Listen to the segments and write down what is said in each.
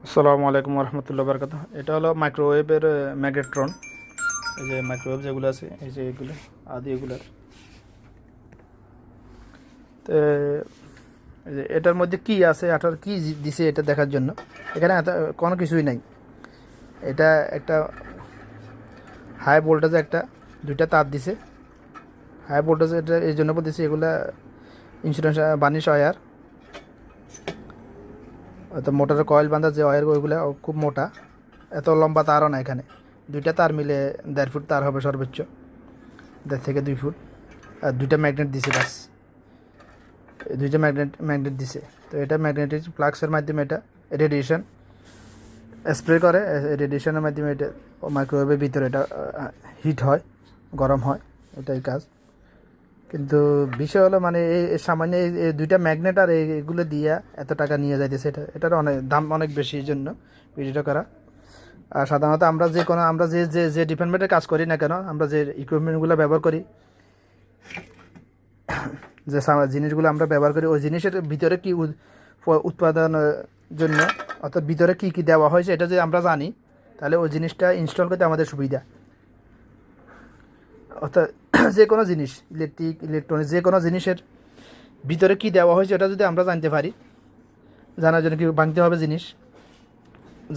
আসসালামু আলাইকুম রহমতুল্লাহ বরকাত। এটা হলো মাইক্রোওয়েভের ম্যাগনেট্রন। এই যে মাইক্রোওয়েভ যেগুলো আছে, এই যে এগুলো আদি এগুলার। তো এই যে এটার মধ্যে কি আছে, এটার কি দিছে এটা দেখার জন্য এখানে কোনো কিছুই নাই। এটা একটা হাই ভোল্টেজে একটা দুইটা তার দিছে। হাই ভোল্টেজ এটা এই জন্য বলতেছি, এগুলা ইন্স্যুরেন্স বানিশ ওয়্যার, তো মোটরের কয়েল বাঁধা যে ওয়্যার ওইগুলো খুব মোটা, এত লম্বা তারও না। এখানে দুইটা তার মিলে 1.5 ফুট তার হবে সর্বোচ্চ, 1.5 থেকে 2 ফুট। আর দুইটা ম্যাগনেট দিছে বাস, দুইটা ম্যাগনেট দিছে। তো এটা ম্যাগনেটিক ফ্লাক্সের মাধ্যমে এটা রেডিয়েশন স্প্রে করে। রেডিয়েশনের মাধ্যমে এটা মাইক্রোওয়েভের ভিতরে এটা হিট হয়, গরম হয়, এটাই কাজ। কিন্তু বিষয় হলো মানে এই সামান্য এই দুইটা ম্যাগনেট আর এইগুলো দিয়ে এত টাকা নিয়ে যাইতেছে, এটার অনেক দাম অনেক বেশি। এই জন্য ভিডিওটা করা। আর সাধারণত আমরা যে যে যে ডিপার্টমেন্টে কাজ করি না কেন, আমরা যে ইকুইপমেন্টগুলো ব্যবহার করি, যে জিনিসগুলো আমরা ব্যবহার করি, ওই জিনিসের ভিতরে কি উৎপাদনের জন্য, অর্থাৎ ভিতরে কী কী দেওয়া হয়েছে এটা যদি আমরা জানি, তাহলে ওই জিনিসটা ইনস্টল করতে আমাদের সুবিধা। অর্থাৎ যে কোনো জিনিস, ইলেকট্রনিক্স যে কোনো জিনিসের ভিতরে কী দেওয়া হয়েছে ওটা যদি আমরা জানতে পারি, জানার জন্য কি ভাঙতে হবে জিনিস,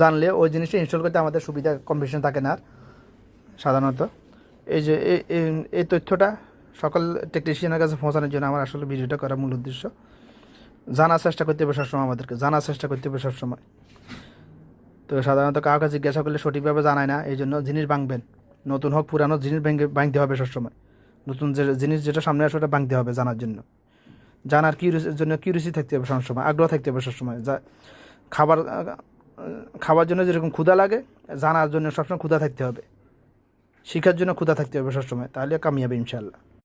জানলে ওই জিনিসটা ইনস্টল করতে আমাদের সুবিধা কম্পিটিশন থাকে না আর সাধারণত। এই যে এই তথ্যটা সকল টেকনিশিয়ানের কাছে পৌঁছানোর জন্য আমার আসলে ভিডিওটা করার মূল উদ্দেশ্য। জানার চেষ্টা করতে হবে সবসময়, আমাদেরকে জানার চেষ্টা করতে হবে সবসময়। তো সাধারণত কাউকে জিজ্ঞাসা করলে সঠিকভাবে জানায় না, এই জন্য জিনিস ভাঙবেন, নতুন হোক পুরানো জিনিস ভাঙতে হবে সবসময়। নতুন যে জিনিস যেটা সামনে আসে ওটা ভাঙতে হবে জানার জন্য। জানার জন্য কিউরিসি থাকতে হবে সবসময়, আগ্রহ থাকতে হবে সবসময়। খাবার খাবার জন্য যেরকম ক্ষুধা লাগে, জানার জন্য সবসময় ক্ষুধা থাকতে হবে, শিখার জন্য ক্ষুধা থাকতে হবে সবসময়, তাহলে কামিয়াবে ইনশাআল্লাহ।